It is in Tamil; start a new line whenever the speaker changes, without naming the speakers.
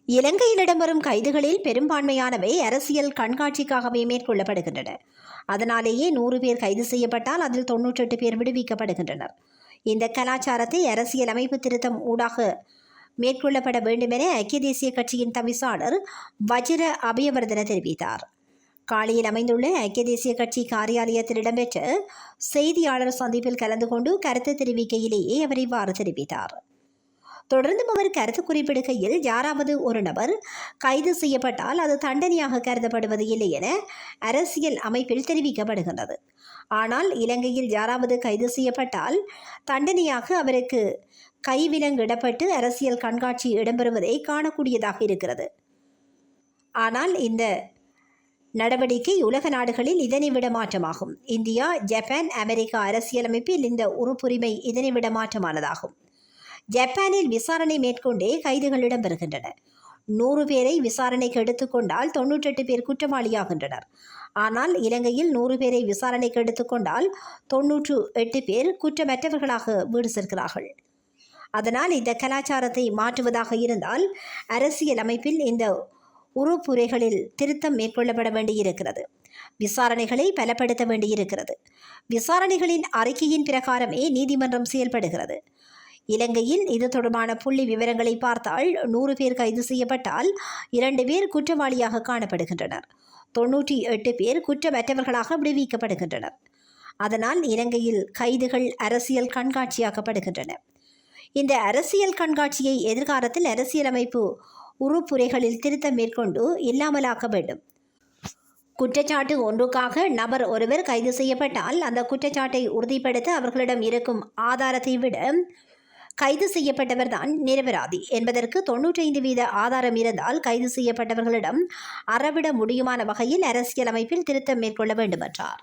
இலங்கையில் இடம்பெறும் கைதுகளில் பெரும்பான்மையானவை அரசியல் கண்காட்சிக்காகவே மேற்கொள்ளப்படுகின்றன. அதனாலேயே 100 பேர் கைது செய்யப்பட்டால் அதில் 98 பேர் விடுவிக்கப்படுகின்றனர். இந்த கலாச்சாரத்தை அரசியல் அமைப்பு திருத்தம் ஊடாக மேற்கொள்ளப்பட வேண்டும் என ஐக்கிய தேசிய கட்சியின் தவிசாளர் வஜிர அபயவர்தன தெரிவித்தார். காலியில் அமைந்துள்ள ஐக்கிய தேசிய கட்சி காரியாலயத்தில் இடம்பெற்ற செய்தியாளர் சந்திப்பில் கலந்து கொண்டு கருத்து தெரிவிக்கையிலேயே அவர் இவ்வாறு தெரிவித்தார். தொடர்ந்தும் அவர் கருத்து குறிப்பிடுகையில், யாராவது ஒரு நபர் கைது செய்யப்பட்டால் அது தண்டனையாக கருதப்படுவது இல்லை என அரசியல் அமைப்பில் தெரிவிக்கப்படுகின்றது. ஆனால் இலங்கையில் யாராவது கைது செய்யப்பட்டால் தண்டனையாக அவருக்கு கைவிலங்கிடப்பட்டு அரசியல் கண்காட்சி இடம்பெறுவதை காணக்கூடியதாக இருக்கிறது. ஆனால் இந்த நடவடிக்கை உலக நாடுகளில் இதனை விட மாற்றமாகும். இந்தியா, ஜப்பான், அமெரிக்கா அரசியலமைப்பில் இந்த உறுப்புரிமை இதனை விட மாற்றமானதாகும். ஜப்பானில் விசாரணை மேற்கொண்டே கைதுகள் இடம்பெறுகின்றன. 100 பேரை விசாரணைக்கு எடுத்துக்கொண்டால் 98 பேர் குற்றவாளியாகின்றனர். ஆனால் இலங்கையில் 100 பேரை விசாரணைக்கு எடுத்துக்கொண்டால் 98 பேர் குற்றமற்றவர்களாக வீடு சேர்க்கிறார்கள். அதனால் இந்த கலாச்சாரத்தை மாற்றுவதாக இருந்தால் அரசியல் அமைப்பில் இந்த உறுப்புரைகளில் திருத்தம் மேற்கொள்ளப்பட வேண்டியிருக்கிறது. விசாரணைகளை பலப்படுத்த வேண்டியிருக்கிறது. விசாரணைகளின் அறிக்கையின் பிரகாரமே நீதிமன்றம் செயல்படுகிறது. இலங்கையில் இது தொடர்பான புள்ளி விவரங்களை பார்த்தால் 100 பேர் கைது செய்யப்பட்டால் 2 பேர் குற்றவாளியாக காணப்படுகின்றனர். 98 பேர் குற்றமற்றவர்களாக விடுவிக்கப்படுகின்றனர். அதனால் இலங்கையில் கைதுகள் அரசியல் கண்காட்சியாக்கப்படுகின்றன. இந்த அரசியல் கண்காட்சியை எதிர்காலத்தில் அரசியலமைப்பு உறுப்புரைகளில் திருத்தம் மேற்கொண்டு இல்லாமலாக்க வேண்டும். குற்றச்சாட்டு ஒன்றுக்காக நபர் ஒருவர் கைது செய்யப்பட்டால் அந்த குற்றச்சாட்டை உறுதிப்படுத்த அவர்களிடம் இருக்கும் ஆதாரத்தை விட கைது செய்யப்பட்டவர் தான் நிரபராதி என்பதற்கு 95% ஆதாரம் இருந்தால் கைது செய்யப்பட்டவர்களிடம் அறவிட முடியுமான வகையில் அரசியலமைப்பில் திருத்தம் மேற்கொள்ள வேண்டும் என்றார்.